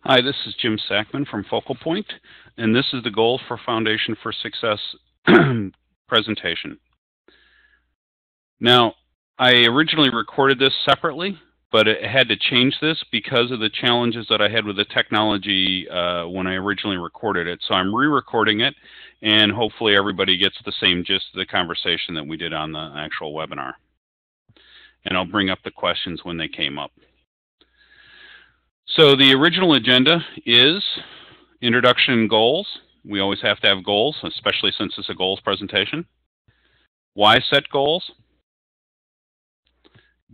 Hi, this is Jim Sackman from Focal Point, and this is the Goal for Foundation for Success presentation. Now, I originally recorded this separately, but it had to change this because of the challenges that I had with the technology when I originally recorded it. So I'm re-recording it, and hopefully everybody gets the same gist of the conversation that we did on the actual webinar. And I'll bring up the questions when they came up. So the original agenda is introduction and goals. We always have to have goals, especially since it's a goals presentation. Why set goals?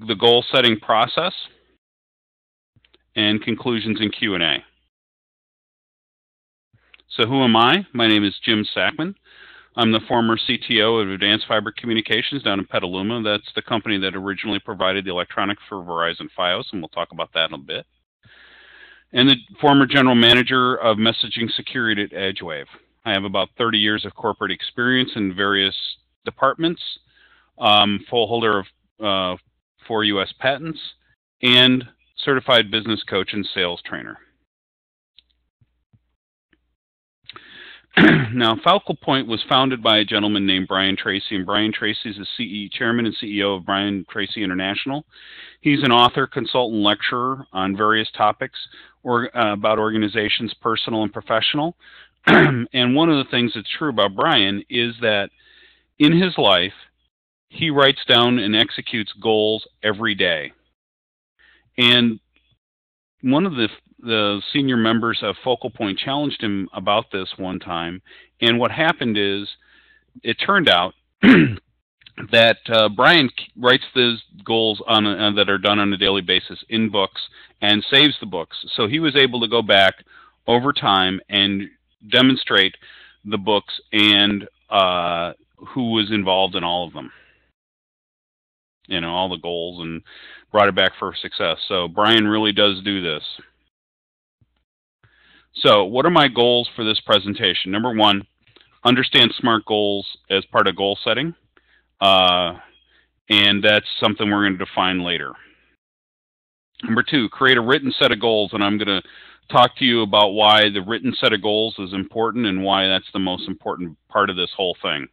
The goal setting process, and conclusions and Q&A. So who am I? My name is Jim Sackman. I'm the former CTO of Advanced Fibre Communications down in Petaluma. That's the company that originally provided the electronics for Verizon Fios, and we'll talk about that in a bit. And the former general manager of messaging security at Edgewave. I have about 30 years of corporate experience in various departments, full holder of 4 U.S. patents, and certified business coach and sales trainer. Now, Focal Point was founded by a gentleman named Brian Tracy, and Brian Tracy is the chairman and CEO of Brian Tracy International. He's an author, consultant, lecturer on various topics about organizations, personal and professional. And one of the things that's true about Brian is that in his life, he writes down and executes goals every day. And one of the senior members of Focal Point challenged him about this one time. And what happened is, it turned out that Brian writes those goals that are done on a daily basis in books and saves the books. So he was able to go back over time and demonstrate the books and who was involved in all of them. You know, all the goals, and brought it back for success. So Brian really does do this. So what are my goals for this presentation? Number one, understand SMART goals as part of goal setting. And that's something we're going to define later. Number two, create a written set of goals, and I'm going to talk to you about why the written set of goals is important and why that's the most important part of this whole thing.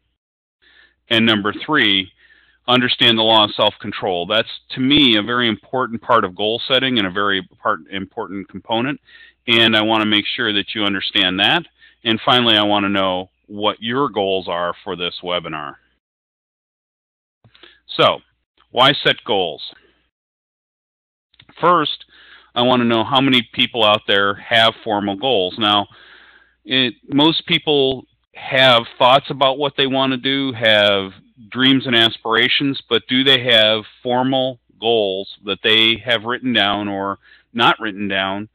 And number three, understand the law of self-control. That's, to me, a very important part of goal setting and a very important component. And I want to make sure that you understand that. And finally, I want to know what your goals are for this webinar. So, why set goals? First, I want to know how many people out there have formal goals. Now, most people have thoughts about what they want to do, have dreams and aspirations, but do they have formal goals that they have written down or not written down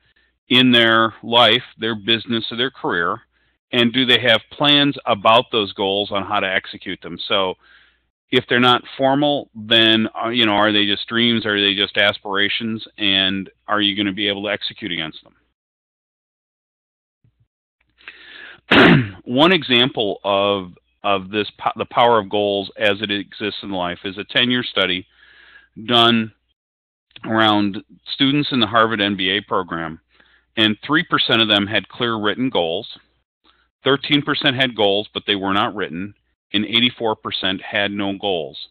in their life, their business, or their career? And do they have plans about those goals on how to execute them? So if they're not formal, then are they just dreams? Are they just aspirations? And are you going to be able to execute against them? One example of this, the power of goals as it exists in life, is a 10-year study done around students in the Harvard MBA program, and 3% of them had clear written goals, 13% had goals but they were not written, and 84% had no goals.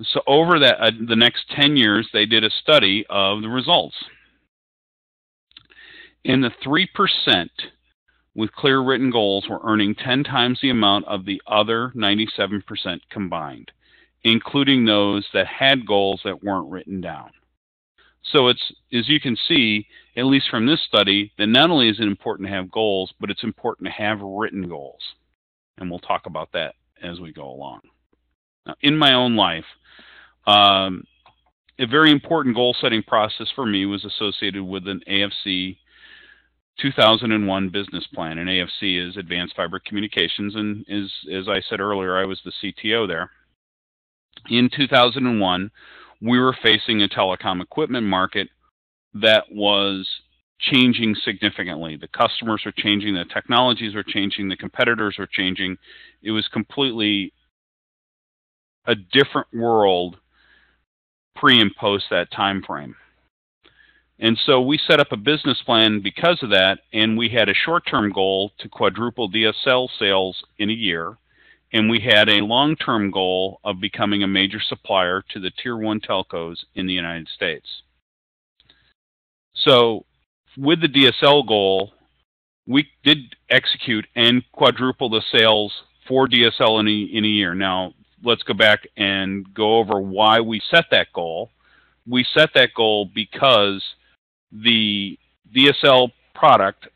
So over the next 10 years, they did a study of the results. And the 3% with clear written goals were earning 10 times the amount of the other 97% combined, including those that had goals that weren't written down. So it's, as you can see, at least from this study, that not only is it important to have goals, but it's important to have written goals. And we'll talk about that as we go along. Now, in my own life, a very important goal-setting process for me was associated with an AFC 2001 business plan. And AFC is Advanced Fibre Communications, and as I said earlier, I was the CTO there. In 2001, we were facing a telecom equipment market that was changing significantly. The customers were changing, the technologies were changing, the competitors were changing. It was completely a different world pre and post that time frame. And so we set up a business plan because of that, and we had a short-term goal to quadruple DSL sales in a year, and we had a long-term goal of becoming a major supplier to the Tier 1 telcos in the United States. So with the DSL goal, we did execute and quadruple the sales for DSL in a year. Now, let's go back and go over why we set that goal. We set that goal because the DSL product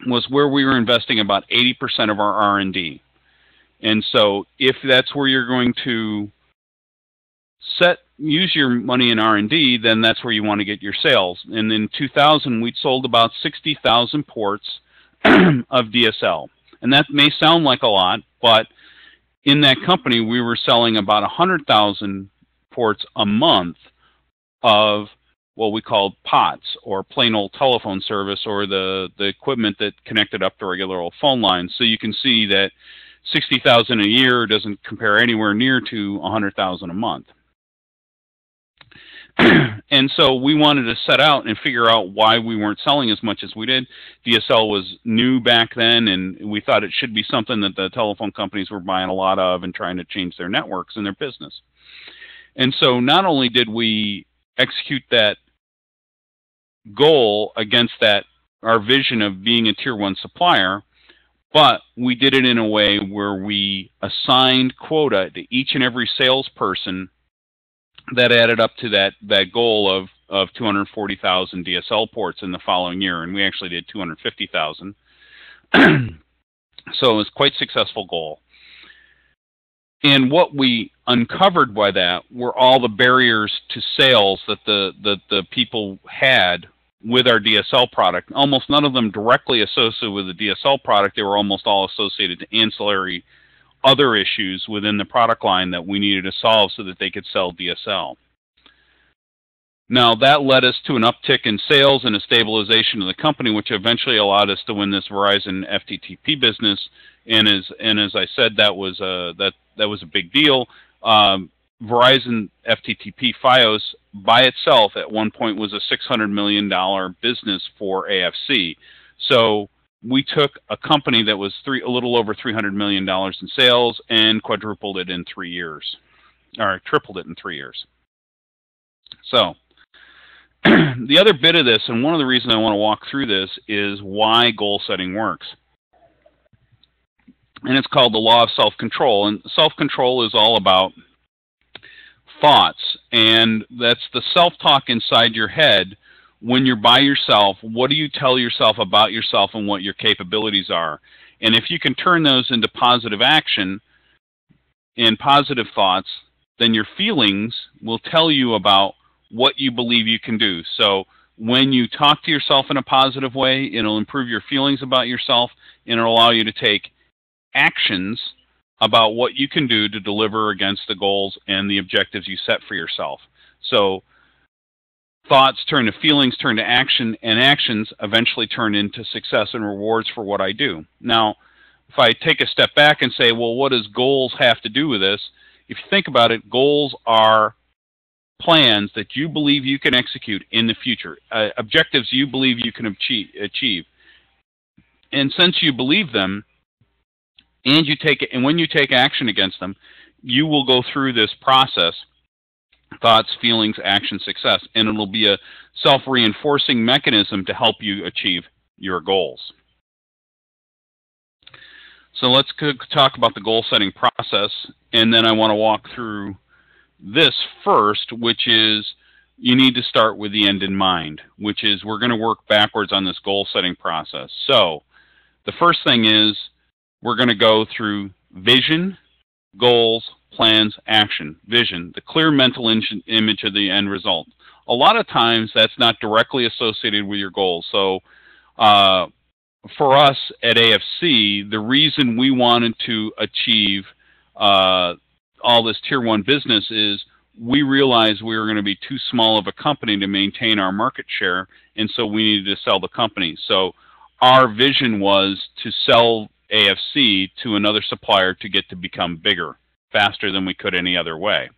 was where we were investing about 80% of our R&D. And so if that's where you're going to use your money in R&D, then that's where you want to get your sales. And in 2000, we'd sold about 60,000 ports of DSL. And that may sound like a lot, but in that company, we were selling about 100,000 ports a month of what we called POTS, or plain old telephone service, or the equipment that connected up to regular old phone lines. So you can see that 60,000 a year doesn't compare anywhere near to 100,000 a month. And so we wanted to set out and figure out why we weren't selling as much as we did. DSL was new back then, and we thought it should be something that the telephone companies were buying a lot of and trying to change their networks and their business. And so not only did we execute that goal against our vision of being a Tier 1 supplier, but we did it in a way where we assigned quota to each and every salesperson that added up to that goal of 240,000 DSL ports in the following year, and we actually did 250,000. So it was quite a successful goal. And what we uncovered by that were all the barriers to sales that the people had with our DSL product. Almost none of them directly associated with the DSL product. They were almost all associated to ancillary other issues within the product line that we needed to solve so that they could sell DSL. Now, that led us to an uptick in sales and a stabilization of the company, which eventually allowed us to win this Verizon FTTP business. And as I said, that was a big deal. Verizon FTTP Fios by itself at one point was a $600 million business for AFC. So we took a company that was a little over $300 million in sales and quadrupled it in 3 years, or tripled it in 3 years. So the other bit of this, and one of the reasons I want to walk through this, is why goal setting works. And it's called the law of self-control. And self-control is all about thoughts, and that's the self-talk inside your head. When you're by yourself, what do you tell yourself about yourself and what your capabilities are? And if you can turn those into positive action and positive thoughts, then your feelings will tell you about what you believe you can do. So when you talk to yourself in a positive way, it'll improve your feelings about yourself, and it'll allow you to take actions about what you can do to deliver against the goals and the objectives you set for yourself. So thoughts turn to feelings, turn to action, and actions eventually turn into success and rewards for what I do. Now, if I take a step back and say, well, what does goals have to do with this? If you think about it, goals are plans that you believe you can execute in the future, objectives you believe you can achieve. And since you believe them, and when you take action against them, you will go through this process: thoughts, feelings, action, success, and it'll be a self-reinforcing mechanism to help you achieve your goals. So let's talk about the goal-setting process, and then I want to walk through this first, which is you need to start with the end in mind, which is we're going to work backwards on this goal-setting process. So the first thing is we're going to go through vision, goals, plans, action. Vision, the clear mental image of the end result. A lot of times that's not directly associated with your goals. So for us at AFC, the reason we wanted to achieve all this Tier 1 business is we realized we were going to be too small of a company to maintain our market share, and so we needed to sell the company. So our vision was to sell AFC to another supplier to get to become bigger, faster than we could any other way.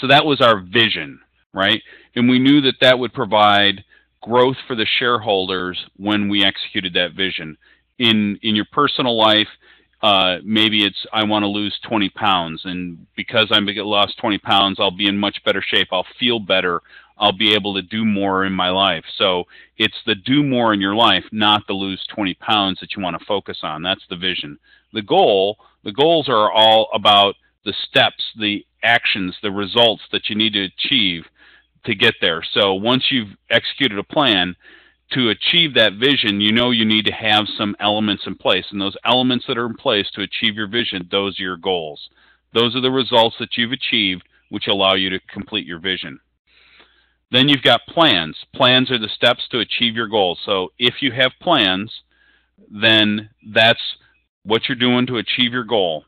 So that was our vision, right? And we knew that that would provide growth for the shareholders when we executed that vision. In your personal life, maybe it's I want to lose 20 pounds, and because I lost 20 pounds, I'll be in much better shape. I'll feel better. I'll be able to do more in my life. So it's the do more in your life, not the lose 20 pounds that you want to focus on. That's the vision. The goals are all about the steps, the actions, the results that you need to achieve to get there. So once you've executed a plan, to achieve that vision, you know you need to have some elements in place. And those elements that are in place to achieve your vision, those are your goals. Those are the results that you've achieved, which allow you to complete your vision. Then you've got plans. Plans are the steps to achieve your goals. So if you have plans, then that's what you're doing to achieve your goal.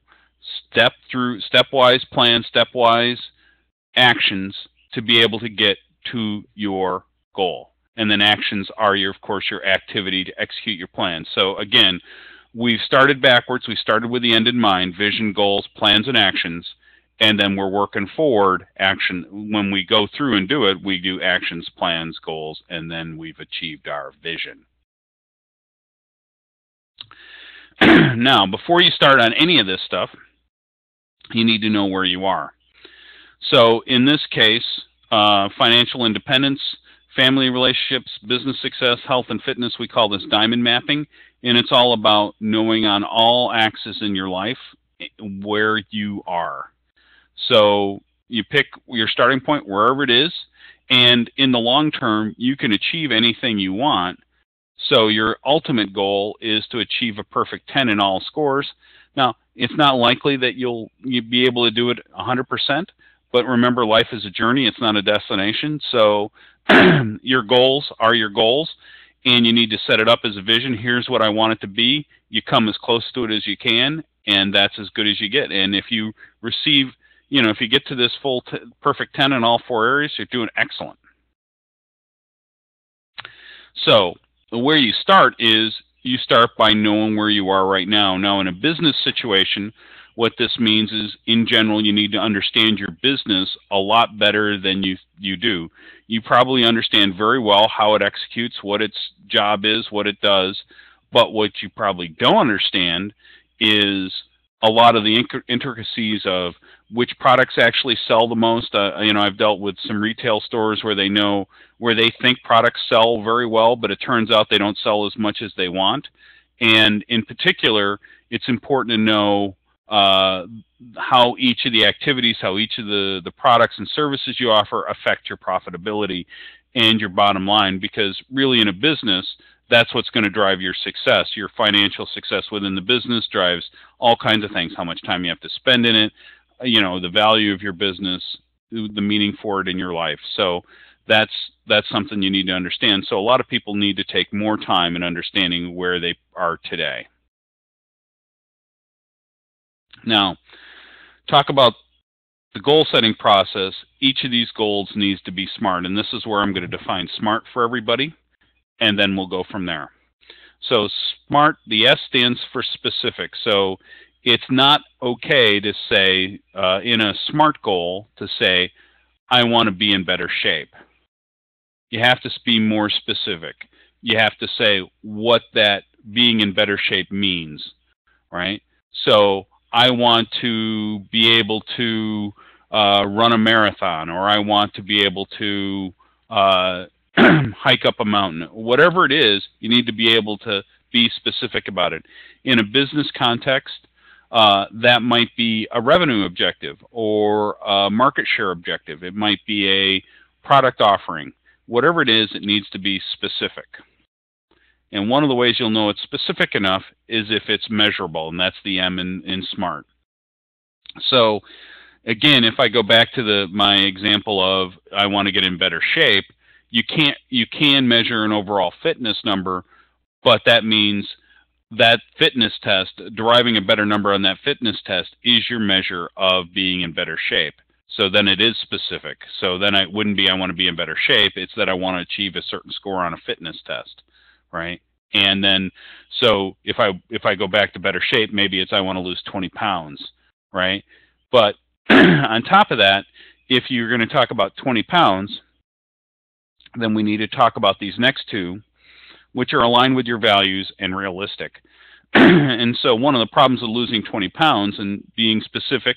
Stepwise plan, stepwise actions to be able to get to your goal. And then actions are, of course, your activity to execute your plan. So again, we've started backwards. We started with the end in mind, vision, goals, plans, and actions. And then we're working forward action. When we go through and do it, we do actions, plans, goals, and then we've achieved our vision. Now, before you start on any of this stuff, you need to know where you are. So in this case, financial independence, family relationships, business success, health and fitness, we call this diamond mapping, and it's all about knowing on all axes in your life where you are. So you pick your starting point wherever it is, and in the long term, you can achieve anything you want. So your ultimate goal is to achieve a perfect 10 in all scores. Now, it's not likely that you'll be able to do it 100%, but remember, life is a journey. It's not a destination. So your goals are your goals, and you need to set it up as a vision. Here's what I want it to be. You come as close to it as you can, and that's as good as you get. And if you receive, if you get to this full perfect 10 in all four areas, you're doing excellent. So where you start is you start by knowing where you are right now. Now, in a business situation, what this means is, in general, you need to understand your business a lot better than you do. You probably understand very well how it executes, what its job is, what it does, but what you probably don't understand is a lot of the intricacies of which products actually sell the most. I've dealt with some retail stores where they think products sell very well, but it turns out they don't sell as much as they want. And in particular, it's important to know how each of the activities, how each of the products and services you offer affect your profitability and your bottom line, because really in a business, that's what's going to drive your success. Your financial success within the business drives all kinds of things, how much time you have to spend in it, the value of your business, the meaning for it in your life. So that's something you need to understand. So a lot of people need to take more time in understanding where they are today. Now, talk about the goal-setting process. Each of these goals needs to be SMART, and this is where I'm going to define SMART for everybody, and then we'll go from there. So SMART, the S stands for specific. So it's not okay to say, in a SMART goal, to say, I want to be in better shape. You have to be more specific. You have to say what that being in better shape means, right? So I want to be able to run a marathon, or I want to be able to hike up a mountain. Whatever it is, you need to be able to be specific about it. In a business context, that might be a revenue objective or a market share objective. It might be a product offering. Whatever it is, it needs to be specific. And one of the ways you'll know it's specific enough is if it's measurable, and that's the M in SMART. So again, if I go back to my example of I want to get in better shape, you can measure an overall fitness number, but that means that fitness test, deriving a better number on that fitness test, is your measure of being in better shape. So then it is specific. So then it wouldn't be I want to be in better shape. It's that I want to achieve a certain score on a fitness test, right? And then, so if I go back to better shape, maybe it's I want to lose 20 pounds, right? But on top of that, if you're going to talk about 20 pounds, then we need to talk about these next two, which are aligned with your values and realistic. And so one of the problems with losing 20 pounds and being specific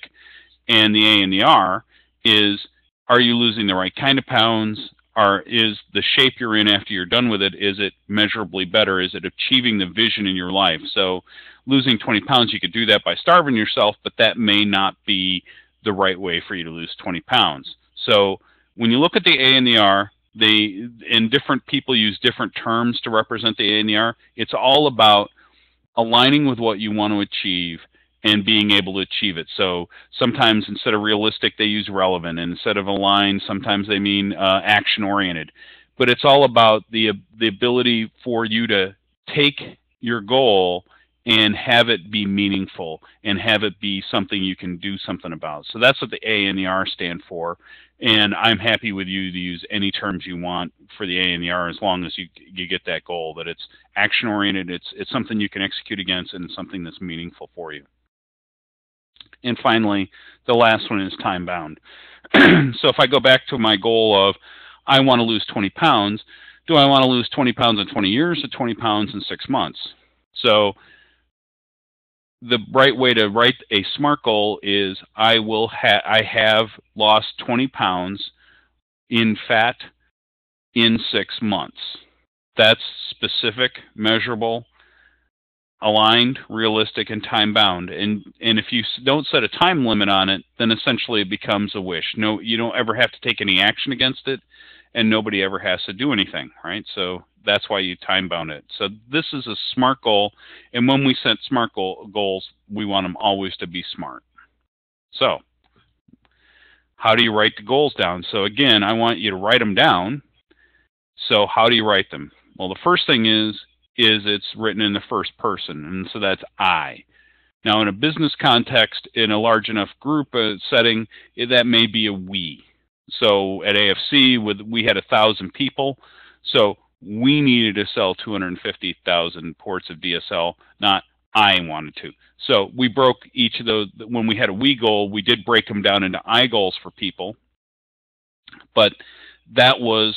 and the A and the R is, are you losing the right kind of pounds? Is the shape you're in after you're done with it, is it measurably better? Is it achieving the vision in your life? So losing 20 pounds, you could do that by starving yourself, but that may not be the right way for you to lose 20 pounds. So when you look at the A and the R, and different people use different terms to represent the A and the R, it's all about aligning with what you want to achieve and being able to achieve it. So sometimes instead of realistic, they use relevant, and instead of aligned, sometimes they mean action-oriented. But it's all about the ability for you to take your goal and have it be meaningful and have it be something you can do something about. So that's what the A and the R stand for. And I'm happy with you to use any terms you want for the A and the R, as long as you get that goal, that it's action-oriented, it's something you can execute against, and it's something that's meaningful for you. And finally, the last one is time-bound. So if I go back to my goal of, I want to lose 20 pounds, do I want to lose 20 pounds in 20 years or 20 pounds in 6 months? So the right way to write a SMART goal is, I have lost 20 pounds in fat in 6 months. That's specific, measurable, aligned, realistic, and time-bound. And if you don't set a time limit on it, then essentially it becomes a wish. No, you don't ever have to take any action against it, and nobody ever has to do anything, right? So that's why you time-bound it. So this is a SMART goal, and when we set SMART goals, we want them always to be SMART. So how do you write the goals down? So again, I want you to write them down. So how do you write them? Well, the first thing is it's written in the first person, and so that's I. Now, in a business context, in a large enough group setting, that may be a we. So at AFC, we had 1,000 people, so we needed to sell 250,000 ports of DSL, not I wanted to. So we broke each of those. When we had a we goal, we did break them down into I goals for people, but that was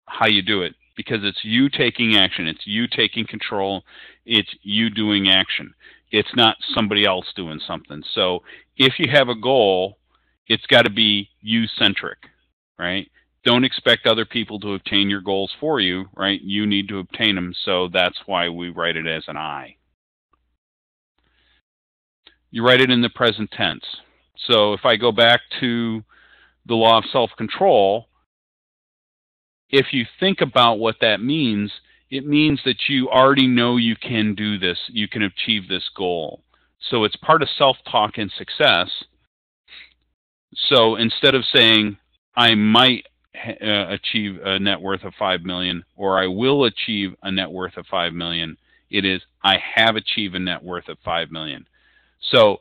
how you do it, because it's you taking action, it's you taking control, it's you doing action. It's not somebody else doing something. So if you have a goal, it's got to be you-centric, right? Don't expect other people to obtain your goals for you, right? You need to obtain them, so that's why we write it as an I. You write it in the present tense. So if I go back to the law of self-control, if you think about what that means, it means that you already know you can do this, you can achieve this goal. So it's part of self-talk and success. So instead of saying, I might achieve a net worth of $5 million, or I will achieve a net worth of $5 million, it is, I have achieved a net worth of $5 million. So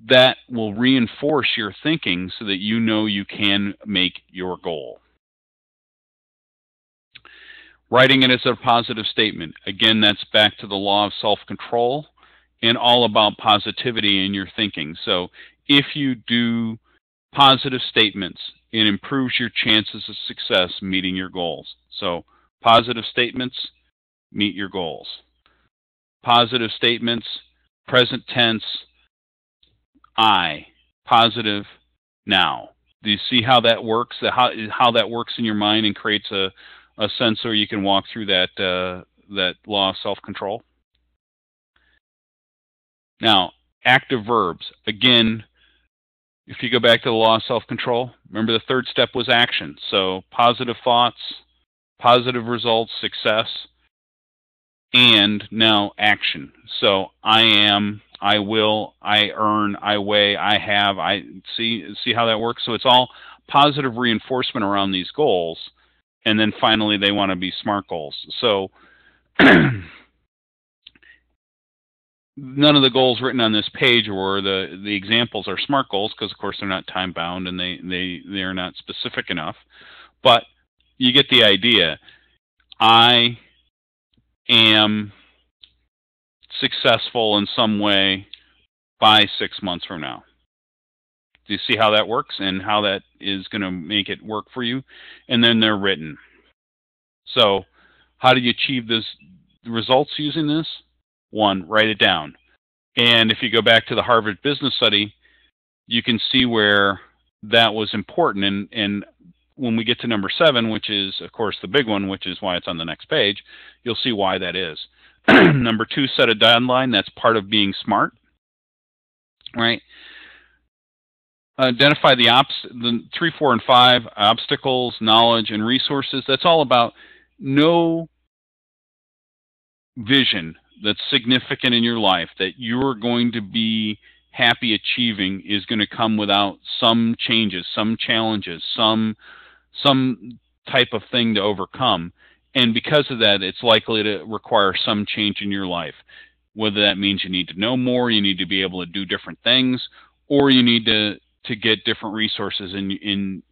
that will reinforce your thinking so that you know you can make your goal. Writing it as a positive statement. Again, that's back to the law of self-control and all about positivity in your thinking. So if you do positive statements, it improves your chances of success meeting your goals. So positive statements meet your goals. Positive statements, present tense, I, positive, now. Do you see how that works? How that works in your mind and creates a sense where you can walk through that law of self-control? Now, active verbs. Again, if you go back to the law of self-control, remember the third step was action. So positive thoughts, positive results, success, and now action. So I am, I will, I earn, I weigh, I have, I see how that works? So it's all positive reinforcement around these goals. And then finally, they want to be SMART goals. So none of the goals written on this page or the examples are SMART goals, because of course they're not time bound and they are not specific enough. But you get the idea. I am successful in some way by 6 months from now. Do you see how that works and how that is going to make it work for you? And then they're written. So how do you achieve the results using this? One, write it down. And if you go back to the Harvard Business Study, you can see where that was important. And when we get to number 7, which is, of course, the big one, which is why it's on the next page, you'll see why that is. Number 2, set a deadline. That's part of being smart, right? Identify the 3, 4, and 5, obstacles, knowledge, and resources. That's all about no vision that's significant in your life that you're going to be happy achieving is going to come without some changes, some challenges, some type of thing to overcome. And because of that, it's likely to require some change in your life. Whether that means you need to know more, you need to be able to do different things, or you need to get different resources in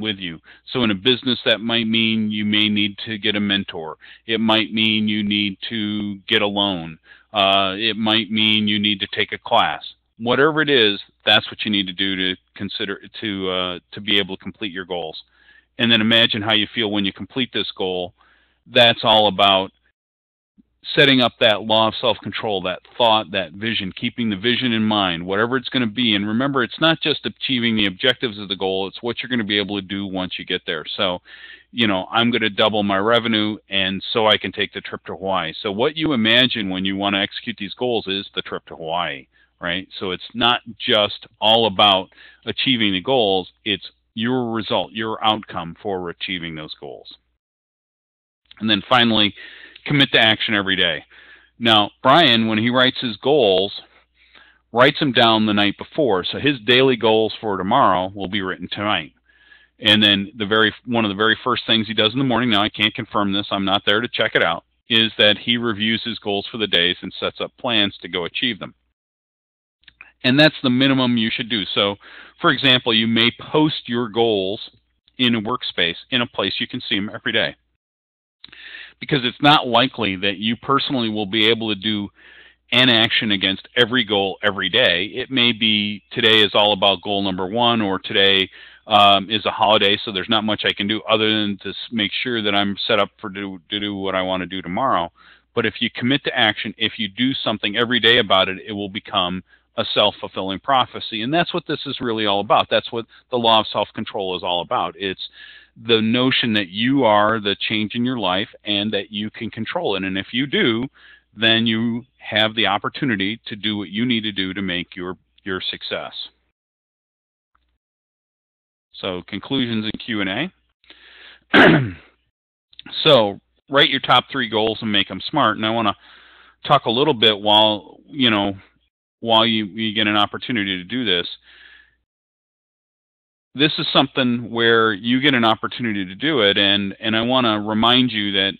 with you. So in a business, that might mean you may need to get a mentor. It might mean you need to get a loan. It might mean you need to take a class. Whatever it is, that's what you need to do to consider to be able to complete your goals. And then imagine how you feel when you complete this goal. That's all about setting up that law of self-control, that thought, that vision, keeping the vision in mind, whatever it's going to be. And remember, it's not just achieving the objectives of the goal, it's what you're going to be able to do once you get there. So, I'm going to double my revenue, and so I can take the trip to Hawaii. So what you imagine when you want to execute these goals is the trip to Hawaii, right? So it's not just all about achieving the goals, it's your result, your outcome for achieving those goals. And then finally, commit to action every day. Now, Brian, when he writes his goals, writes them down the night before. So his daily goals for tomorrow will be written tonight. And then one of the very first things he does in the morning, now I can't confirm this, I'm not there to check it out, is that he reviews his goals for the days and sets up plans to go achieve them. And that's the minimum you should do. So, for example, you may post your goals in a workspace, in a place you can see them every day. Because it's not likely that you personally will be able to do an action against every goal every day. It may be today is all about goal number 1, or today is a holiday, so there's not much I can do other than to make sure that I'm set up to do what I want to do tomorrow. But if you commit to action, if you do something every day about it, it will become a self-fulfilling prophecy. And that's what this is really all about. That's what the law of self-control is all about. It's the notion that you are the change in your life and that you can control it. And if you do, then you have the opportunity to do what you need to do to make your success. So conclusions and Q&A. So write your top 3 goals and make them smart. And I want to talk a little bit while you get an opportunity to do this. This is something where you get an opportunity to do it, and I want to remind you that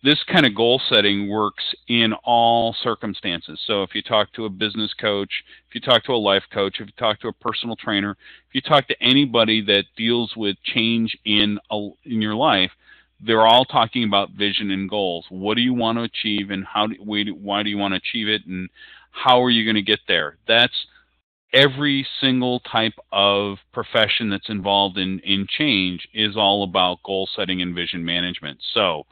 this kind of goal setting works in all circumstances. So if you talk to a business coach, if you talk to a life coach, if you talk to a personal trainer, if you talk to anybody that deals with change in your life, they're all talking about vision and goals. What do you want to achieve, and why do you want to achieve it, and how are you going to get there? That's every single type of profession that's involved in change is all about goal setting and vision management. So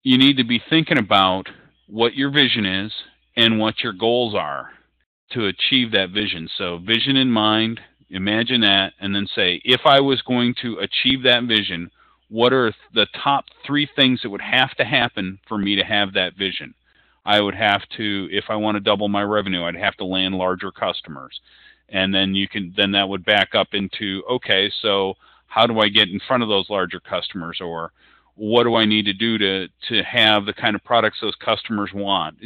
you need to be thinking about what your vision is and what your goals are to achieve that vision. So vision in mind, imagine that, and then say, if I was going to achieve that vision, what are the top 3 things that would have to happen for me to have that vision? I would have to, if I want to double my revenue, I'd have to land larger customers. And then that would back up into, okay, so how do I get in front of those larger customers? Or what do I need to do to have the kind of products those customers want?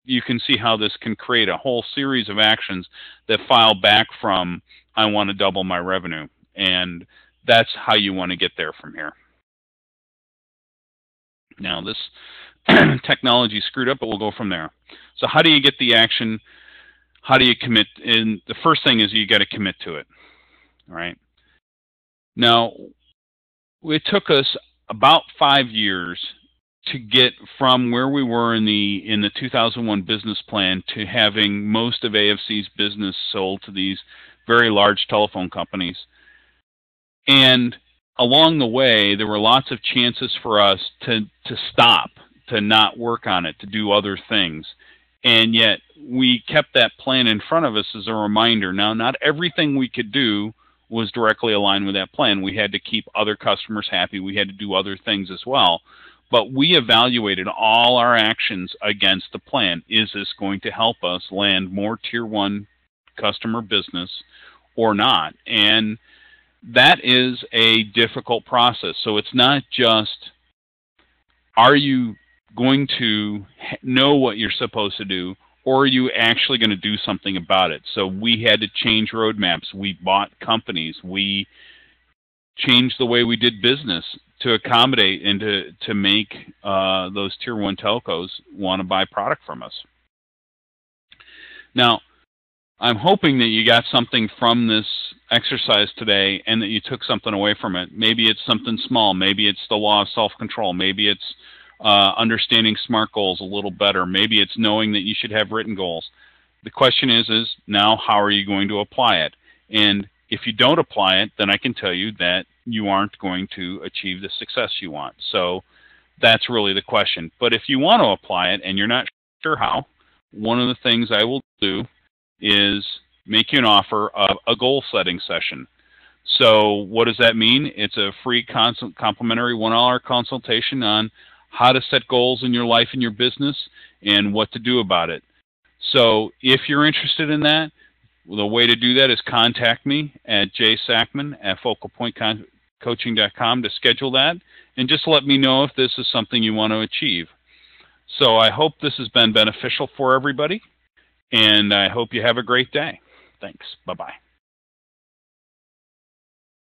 You can see how this can create a whole series of actions that file back from, I want to double my revenue. And that's how you want to get there from here. Now, this technology screwed up, but we'll go from there. So how do you get the action? How do you commit? And the first thing is you got to commit to it. All right. Now, it took us about 5 years to get from where we were in the 2001 business plan to having most of AFC's business sold to these very large telephone companies. And along the way, there were lots of chances for us to stop, to not work on it, to do other things. And yet we kept that plan in front of us as a reminder. Now, not everything we could do was directly aligned with that plan. We had to keep other customers happy. We had to do other things as well. But we evaluated all our actions against the plan. Is this going to help us land more Tier 1 customer business or not? And that is a difficult process. So it's not just, are you going to know what you're supposed to do, or are you actually going to do something about it? So we had to change roadmaps. We bought companies. We changed the way we did business to accommodate and to make those Tier 1 telcos want to buy product from us. Now, I'm hoping that you got something from this exercise today and that you took something away from it. Maybe it's something small. Maybe it's the law of self-control. Maybe it's understanding SMART goals a little better. Maybe it's knowing that you should have written goals. The question is now how are you going to apply it? And if you don't apply it, then I can tell you that you aren't going to achieve the success you want. So that's really the question. But if you want to apply it and you're not sure how, one of the things I will do is make you an offer of a goal setting session. So what does that mean? It's a free complimentary 1-hour consultation on how to set goals in your life and your business and what to do about it. So if you're interested in that, the way to do that is contact me at jsackman@focalpointcoaching.com to schedule that, and just let me know if this is something you want to achieve. So I hope this has been beneficial for everybody, and I hope you have a great day. Thanks. Bye-bye.